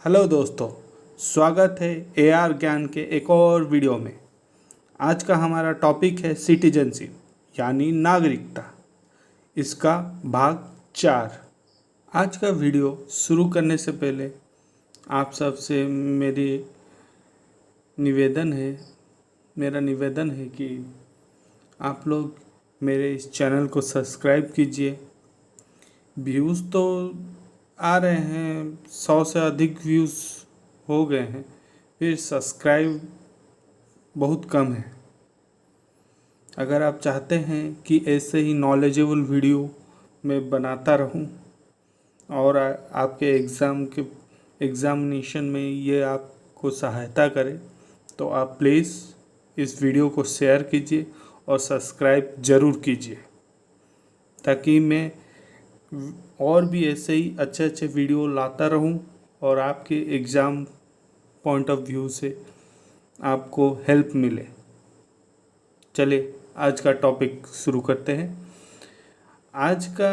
Hello दोस्तों, स्वागत है एआर ज्ञान के एक और वीडियो में। आज का हमारा टॉपिक है सिटीजनशिप यानी नागरिकता, इसका भाग 4। आज का वीडियो शुरू करने से पहले आप सबसे मेरा निवेदन है कि आप लोग मेरे इस चैनल को सब्सक्राइब कीजिए। व्यूज़ तो आ रहे हैं, 100 से अधिक व्यूज़ हो गए हैं, फिर सब्सक्राइब बहुत कम है। अगर आप चाहते हैं कि ऐसे ही नॉलेजेबल वीडियो मैं बनाता रहूं और आपके एग्ज़ामिनेशन में ये आपको सहायता करे, तो आप प्लीज़ इस वीडियो को शेयर कीजिए और सब्सक्राइब ज़रूर कीजिए, ताकि मैं और भी ऐसे ही अच्छे वीडियो लाता रहूं और आपके एग्ज़ाम पॉइंट ऑफ व्यू से आपको हेल्प मिले। चलिए आज का टॉपिक शुरू करते हैं। आज का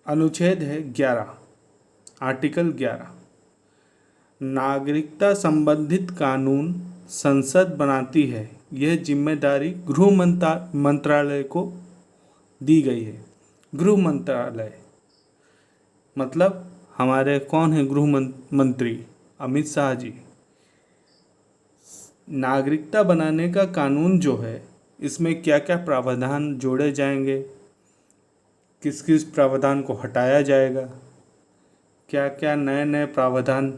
अनुच्छेद है 11, आर्टिकल 11। नागरिकता संबंधित कानून संसद बनाती है, यह जिम्मेदारी गृह मंत्रालय को दी गई है। गृह मंत्रालय मतलब हमारे कौन है गृह मंत्री? अमित शाह जी। नागरिकता बनाने का कानून जो है, इसमें क्या क्या प्रावधान जोड़े जाएंगे, किस किस प्रावधान को हटाया जाएगा, क्या क्या नए नए प्रावधान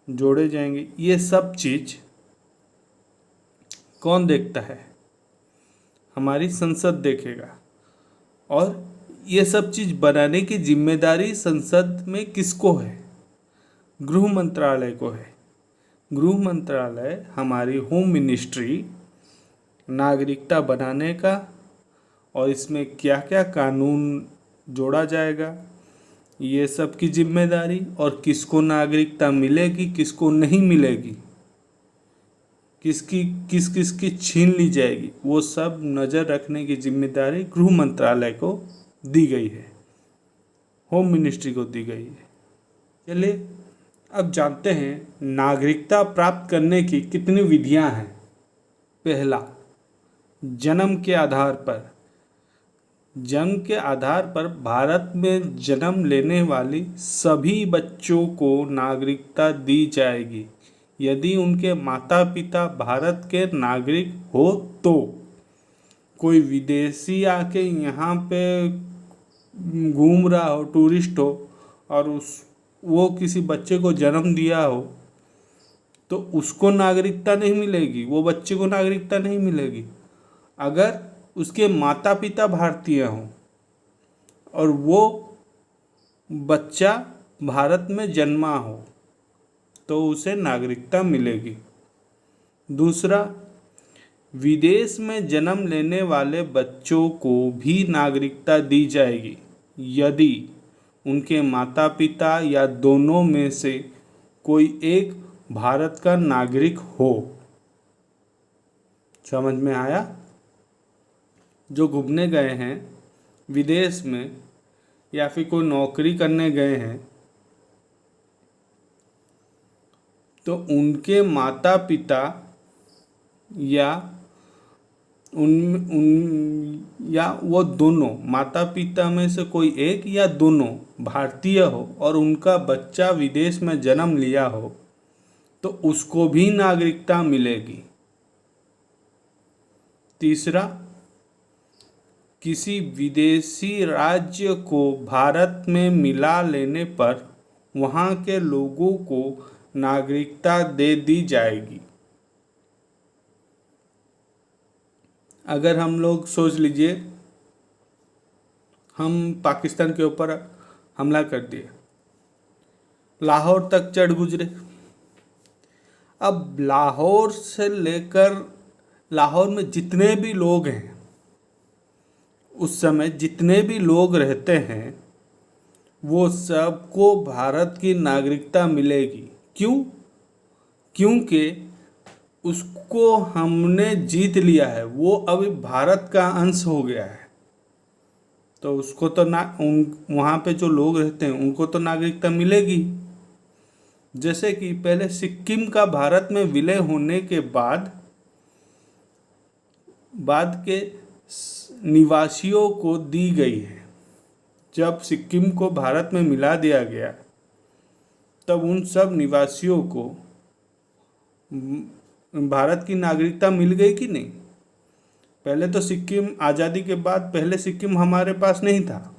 जोड़े जाएंगे, ये सब चीज़ कौन देखता है? हमारी संसद देखेगा। और ये सब चीज़ बनाने की जिम्मेदारी संसद में किसको है? गृह मंत्रालय को है। गृह मंत्रालय हमारी होम मिनिस्ट्री नागरिकता बनाने का और इसमें क्या क्या कानून जोड़ा जाएगा, ये सब की जिम्मेदारी, और किसको नागरिकता मिलेगी किसको नहीं मिलेगी, किस किस की छीन ली जाएगी, वो सब नज़र रखने की जिम्मेदारी गृह मंत्रालय को दी गई है, होम मिनिस्ट्री को दी गई है। चलिए अब जानते हैं नागरिकता प्राप्त करने की कितनी विधियां हैं। पहला, जन्म के आधार पर। जन्म के आधार पर भारत में जन्म लेने वाली सभी बच्चों को नागरिकता दी जाएगी यदि उनके माता पिता भारत के नागरिक हो तो। कोई विदेशी आके यहाँ पे घूम रहा हो, टूरिस्ट हो, और वो किसी बच्चे को जन्म दिया हो, तो उसको नागरिकता नहीं मिलेगी, वो बच्चे को नागरिकता नहीं मिलेगी। अगर उसके माता पिता भारतीय हों और वो बच्चा भारत में जन्मा हो, तो उसे नागरिकता मिलेगी। दूसरा, विदेश में जन्म लेने वाले बच्चों को भी नागरिकता दी जाएगी यदि उनके माता पिता या दोनों में से कोई एक भारत का नागरिक हो। समझ में आया? जो घूमने गए हैं विदेश में या फिर कोई नौकरी करने गए हैं, तो उनके माता पिता या या वो दोनों, माता पिता में से कोई एक या दोनों भारतीय हो और उनका बच्चा विदेश में जन्म लिया हो, तो उसको भी नागरिकता मिलेगी। तीसरा, किसी विदेशी राज्य को भारत में मिला लेने पर वहाँ के लोगों को नागरिकता दे दी जाएगी। अगर हम लोग सोच लीजिए, हम पाकिस्तान के ऊपर हमला कर दिए, लाहौर तक चढ़ गुजरे। अब लाहौर से लेकर लाहौर में जितने भी लोग हैं, उस समय जितने भी लोग रहते हैं, वो सबको भारत की नागरिकता मिलेगी। क्यों? क्योंकि उसको हमने जीत लिया है, वो अभी भारत का अंश हो गया है, तो उसको तो वहाँ पे जो लोग रहते हैं उनको तो नागरिकता मिलेगी। जैसे कि पहले सिक्किम का भारत में विलय होने के बाद के निवासियों को दी गई है। जब सिक्किम को भारत में मिला दिया गया तब उन सब निवासियों को भारत की नागरिकता मिल गई कि नहीं। पहले तो सिक्किम आज़ादी के बाद पहले सिक्किम हमारे पास नहीं था।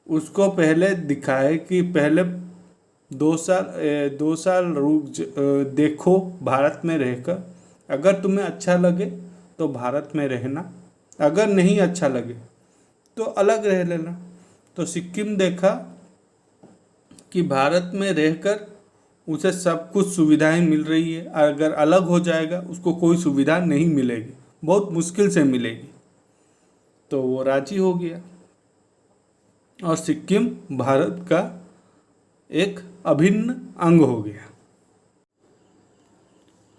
उसको पहले दिखाए कि पहले 2 साल देखो भारत में रहकर, अगर तुम्हें अच्छा लगे तो भारत में रहना, अगर नहीं अच्छा लगे तो अलग रह लेना। तो सिक्किम देखा कि भारत में रहकर उसे सब कुछ सुविधाएं मिल रही है, अगर अलग हो जाएगा उसको कोई सुविधा नहीं मिलेगी, बहुत मुश्किल से मिलेगी। तो वो राजी हो गया और सिक्किम भारत का एक अभिन्न अंग हो गया।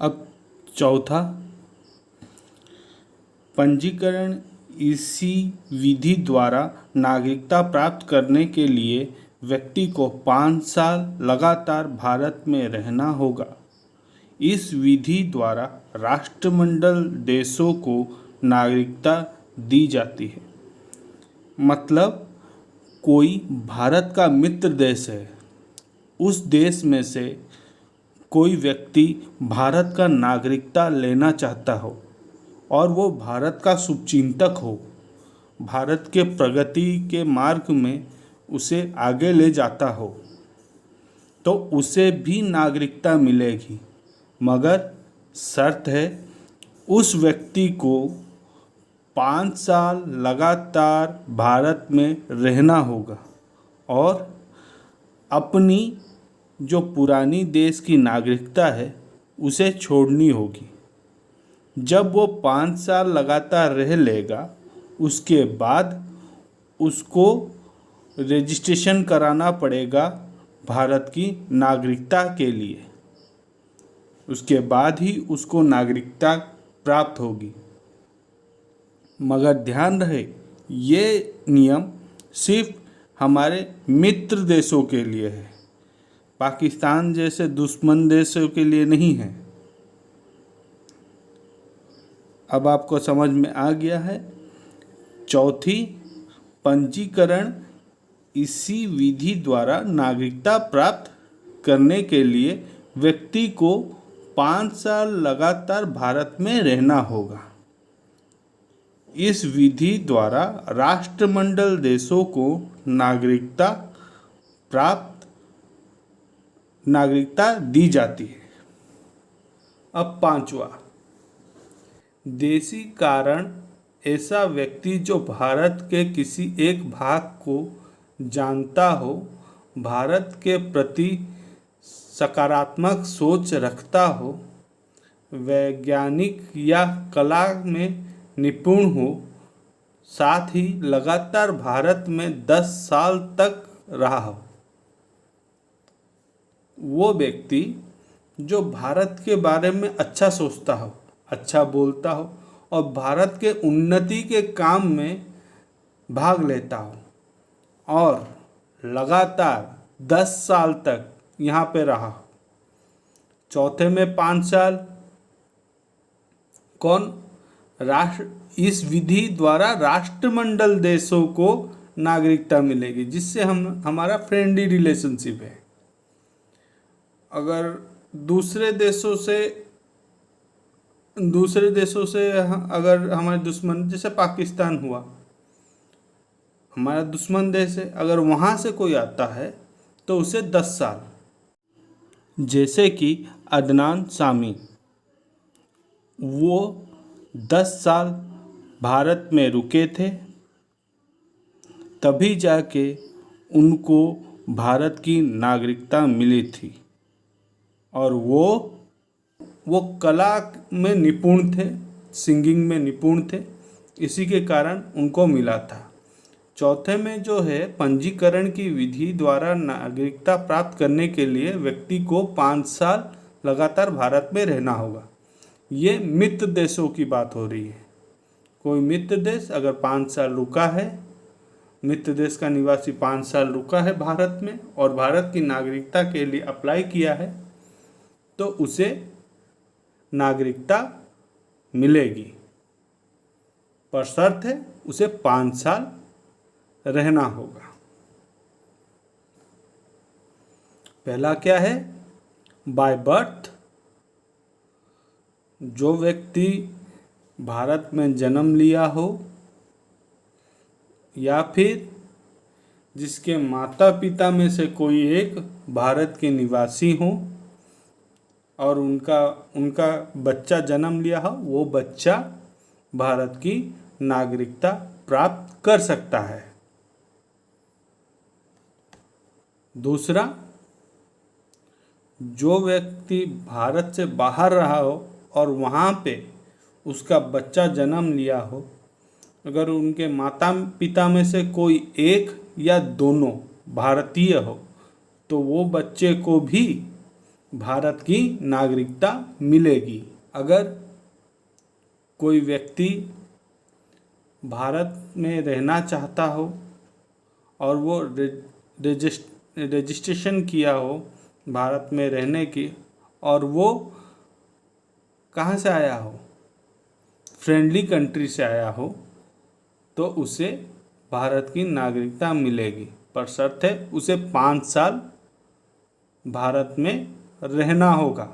अब चौथा, पंजीकरण। इसी विधि द्वारा नागरिकता प्राप्त करने के लिए व्यक्ति को 5 साल लगातार भारत में रहना होगा। इस विधि द्वारा राष्ट्रमंडल देशों को नागरिकता दी जाती है। मतलब कोई भारत का मित्र देश है, उस देश में से कोई व्यक्ति भारत का नागरिकता लेना चाहता हो और वो भारत का शुभचिंतक हो, भारत के प्रगति के मार्ग में उसे आगे ले जाता हो, तो उसे भी नागरिकता मिलेगी। मगर शर्त है उस व्यक्ति को 5 साल लगातार भारत में रहना होगा और अपनी जो पुरानी देश की नागरिकता है उसे छोड़नी होगी। जब वो 5 साल लगातार रह लेगा उसके बाद उसको रजिस्ट्रेशन कराना पड़ेगा भारत की नागरिकता के लिए। उसके बाद ही उसको नागरिकता प्राप्त होगी। मगर ध्यान रहे ये नियम सिर्फ हमारे मित्र देशों के लिए है, पाकिस्तान जैसे दुश्मन देशों के लिए नहीं है। अब आपको समझ में आ गया है। चौथी, पंजीकरण। इसी विधि द्वारा नागरिकता प्राप्त करने के लिए व्यक्ति को 5 साल लगातार भारत में रहना होगा। इस विधि द्वारा राष्ट्रमंडल देशों को नागरिकता दी जाती है। अब 5वां, देशी कारण। ऐसा व्यक्ति जो भारत के किसी एक भाग को जानता हो, भारत के प्रति सकारात्मक सोच रखता हो, वैज्ञानिक या कला में निपुण हो, साथ ही लगातार भारत में 10 साल तक रहा हो। वो व्यक्ति जो भारत के बारे में अच्छा सोचता हो, अच्छा बोलता हो और भारत के उन्नति के काम में भाग लेता हो और लगातार 10 साल तक यहाँ पे रहा हो। चौथे में 5 साल कौन? इस विधि द्वारा राष्ट्रमंडल देशों को नागरिकता मिलेगी, जिससे हमारा फ्रेंडली रिलेशनशिप है। अगर दूसरे देशों से अगर हमारे दुश्मन, जैसे पाकिस्तान हुआ, हमारा दुश्मन देश है, अगर वहाँ से कोई आता है तो उसे 10 साल। जैसे कि अदनान सामी, वो 10 साल भारत में रुके थे, तभी जाके उनको भारत की नागरिकता मिली थी। और वो कला में निपुण थे, सिंगिंग में निपुण थे, इसी के कारण उनको मिला था। चौथे में जो है, पंजीकरण की विधि द्वारा नागरिकता प्राप्त करने के लिए व्यक्ति को 5 साल लगातार भारत में रहना होगा। ये मित्र देशों की बात हो रही है। कोई मित्र देश अगर 5 साल रुका है मित्र देश का निवासी 5 साल रुका है भारत में और भारत की नागरिकता के लिए अप्लाई किया है तो उसे नागरिकता मिलेगी, पर शर्त है उसे 5 साल रहना होगा। पहला क्या है? By birth. जो व्यक्ति भारत में जन्म लिया हो या फिर जिसके माता पिता में से कोई एक भारत के निवासी हो और उनका बच्चा जन्म लिया हो, वो बच्चा भारत की नागरिकता प्राप्त कर सकता है। दूसरा, जो व्यक्ति भारत से बाहर रहा हो और वहाँ पे उसका बच्चा जन्म लिया हो, अगर उनके माता पिता में से कोई एक या दोनों भारतीय हो तो वो बच्चे को भी भारत की नागरिकता मिलेगी। अगर कोई व्यक्ति भारत में रहना चाहता हो और वो रजिस्ट्रेशन किया हो भारत में रहने की और वो कहाँ से आया हो, फ्रेंडली कंट्री से आया हो, तो उसे भारत की नागरिकता मिलेगी, पर शर्त है उसे 5 साल भारत में रहना होगा।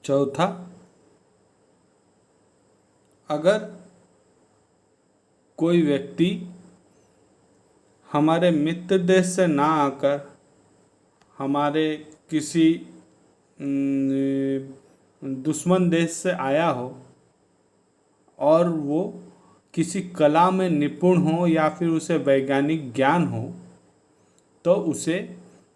चौथा, अगर कोई व्यक्ति हमारे मित्र देश से ना आकर हमारे किसी दुश्मन देश से आया हो और वो किसी कला में निपुण हो या फिर उसे वैज्ञानिक ज्ञान हो तो उसे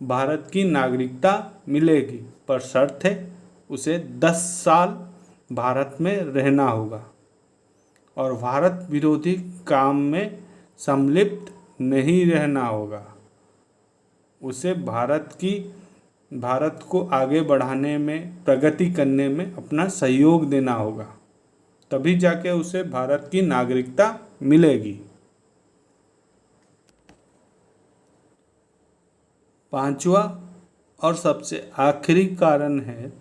भारत की नागरिकता मिलेगी, पर शर्त है उसे 10 साल भारत में रहना होगा और भारत विरोधी काम में संलिप्त नहीं रहना होगा। उसे भारत को आगे बढ़ाने में, प्रगति करने में अपना सहयोग देना होगा, तभी जाके उसे भारत की नागरिकता मिलेगी। पांचवा और सबसे आखिरी कारण है,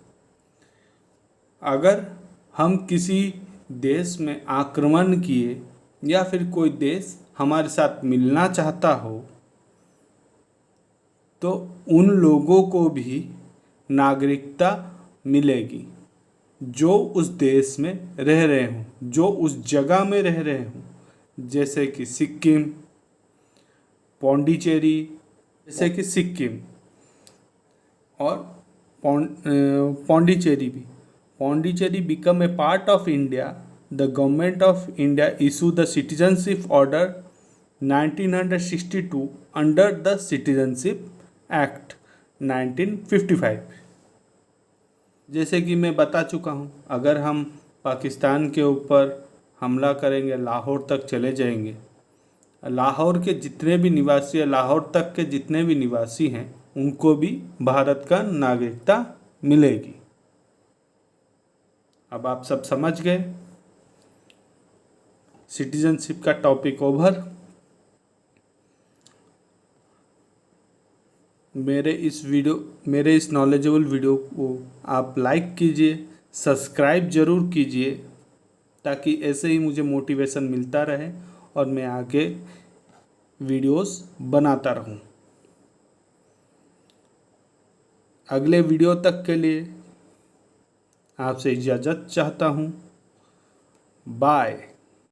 अगर हम किसी देश में आक्रमण किए या फिर कोई देश हमारे साथ मिलना चाहता हो तो उन लोगों को भी नागरिकता मिलेगी जो उस देश में रह रहे हों, जो उस जगह में रह रहे हों, जैसे कि सिक्किम, पौंडीचेरी, जैसे कि सिक्किम और पौंडीचेरी भी। Pondicherry become a part of India. The government of India issued the Citizenship Order 1962 under the Citizenship Act 1955। जैसे कि मैं बता चुका हूँ, अगर हम पाकिस्तान के ऊपर हमला करेंगे, लाहौर तक चले जाएंगे, लाहौर के जितने भी निवासी हैं, लाहौर तक के जितने भी निवासी हैं, उनको भी भारत का नागरिकता मिलेगी। अब आप सब समझ गए, सिटीजनशिप का टॉपिक ओवर। मेरे इस नॉलेजेबल वीडियो को आप लाइक कीजिए, सब्सक्राइब ज़रूर कीजिए, ताकि ऐसे ही मुझे मोटिवेशन मिलता रहे और मैं आगे वीडियोस बनाता रहूं। अगले वीडियो तक के लिए आपसे इजाज़त चाहता हूँ। बाय।